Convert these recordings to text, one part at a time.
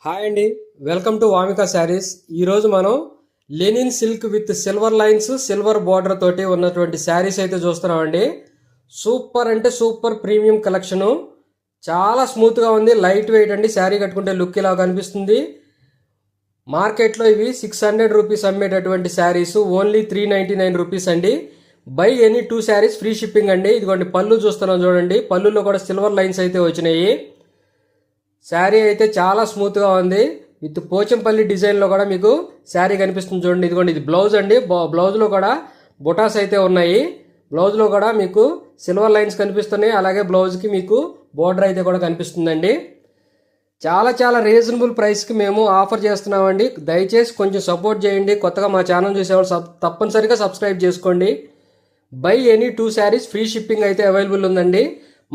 Hi అండి, welcome to Vamika saris. ఈరోజు మనం Lenin silk with silver lines silver border తోటి ఉన్నటువంటి శారీస్ అయితే చూస్తున్నామండి. సూపర్ అంటే సూపర్ ప్రీమియం కలెక్షను. చాలా స్మూత్గా ఉంది, లైట్ వెయిట్ అండి. శారీ కట్టుకుంటే లుక్ ఇలా కనిపిస్తుంది. మార్కెట్లో ఇవి 600 రూపీస్ అమ్మేటటువంటి శారీస్ ఓన్లీ 399 రూపీస్ అండి. By any 2 saris free shipping అండి. ఇదిగోండి పళ్ళు చూస్తున్నాం చూడండి, పళ్ళులో కూడా సిల్వర్ లైన్స్ అయితే వచ్చినాయి. శారీ అయితే చాలా స్మూత్గా ఉంది. విత్ పోచంపల్లి డిజైన్లో కూడా మీకు శారీ కనిపిస్తుంది చూడండి. ఇదిగోండి, ఇది బ్లౌజ్ అండి. బ్లౌజ్లో కూడా బుటాస్ అయితే ఉన్నాయి. బ్లౌజ్లో కూడా మీకు సిల్వర్ లైన్స్ కనిపిస్తున్నాయి. అలాగే బ్లౌజ్కి మీకు బోర్డర్ అయితే కూడా కనిపిస్తుందండి. చాలా చాలా రీజనబుల్ ప్రైస్కి మేము ఆఫర్ చేస్తున్నామండి. దయచేసి కొంచెం సపోర్ట్ చేయండి. కొత్తగా మా ఛానల్ చూసేవాళ్ళు తప్పనిసరిగా సబ్స్క్రైబ్ చేసుకోండి. By any 2 saris free shipping అయితే అవైలబుల్ ఉందండి.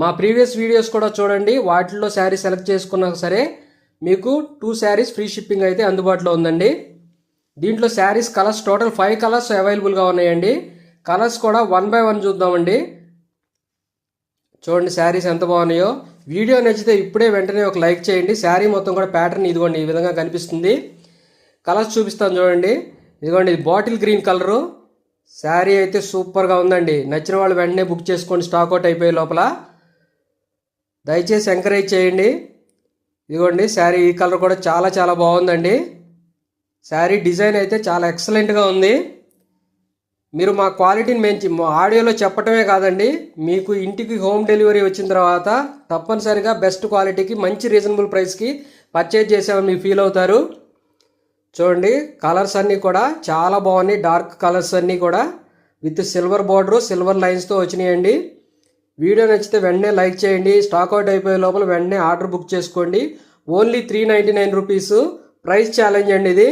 మా ప్రీవియస్ వీడియోస్ కూడా చూడండి, వాటిల్లో శారీ సెలెక్ట్ చేసుకున్నా సరే మీకు 2 శారీస్ ఫ్రీ షిప్పింగ్ అయితే అందుబాటులో ఉందండి. దీంట్లో శారీస్ కలర్స్ టోటల్ 5 కలర్స్ అవైలబుల్గా ఉన్నాయండి. కలర్స్ కూడా 1 బై 1 చూద్దామండి. చూడండి శారీస్ ఎంత బాగున్నాయో. వీడియో నచ్చితే ఇప్పుడే వెంటనే ఒక లైక్ చేయండి. శారీ మొత్తం కూడా ప్యాటర్న్ ఇదిగోండి ఈ విధంగా కనిపిస్తుంది. కలర్స్ చూపిస్తాను చూడండి. ఇదిగోండి, ఇది బాటిల్ గ్రీన్ కలరు. శారీ అయితే సూపర్గా ఉందండి. నచ్చిన వాళ్ళు వెంటనే బుక్ చేసుకోండి, స్టాక్ అవుట్ అయిపోయే లోపల. దయచేసి ఎంకరేజ్ చేయండి. ఇదిగోండి శారీ, ఈ కలర్ కూడా చాలా చాలా బాగుందండి. శారీ డిజైన్ అయితే చాలా ఎక్సలెంట్గా ఉంది. మీరు మా క్వాలిటీని మేము ఆడియోలో చెప్పటమే కాదండి, మీకు ఇంటికి హోమ్ డెలివరీ వచ్చిన తర్వాత తప్పనిసరిగా బెస్ట్ క్వాలిటీకి మంచి రీజనబుల్ ప్రైస్కి పర్చేజ్ చేసామని మీరు ఫీల్ అవుతారు. చూడండి, కలర్స్ అన్నీ కూడా చాలా బాగున్నాయి. డార్క్ కలర్స్ అన్నీ కూడా విత్ సిల్వర్ బార్డరు సిల్వర్ లైన్స్తో వచ్చినాయండి. వీడియో నచ్చితే వెంటనే లైక్ చేయండి. స్టాక్ అవుట్ అయిపోయే లోపల వెంటనే ఆర్డర్ బుక్ చేసుకోండి. ఓన్లీ 399 రూపీస్ ప్రైస్ ఛాలెంజ్ అండి ఇది.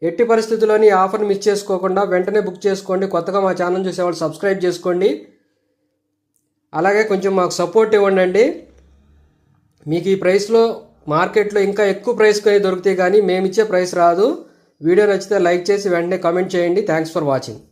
ఎట్టి పరిస్థితుల్లోని ఈ ఆఫర్ని మిస్ చేసుకోకుండా వెంటనే బుక్ చేసుకోండి. కొత్తగా మా ఛానల్ చూసేవాళ్ళు సబ్స్క్రైబ్ చేసుకోండి. అలాగే కొంచెం మాకు సపోర్ట్ ఇవ్వండి. మీకు ఈ ప్రైస్లో మార్కెట్లో ఇంకా ఎక్కువ ప్రైస్కి దొరుకుతాయి, కానీ మేము ఇచ్చే ప్రైస్ రాదు. వీడియో నచ్చితే లైక్ చేసి వెంటనే కామెంట్ చేయండి. Thanks for watching.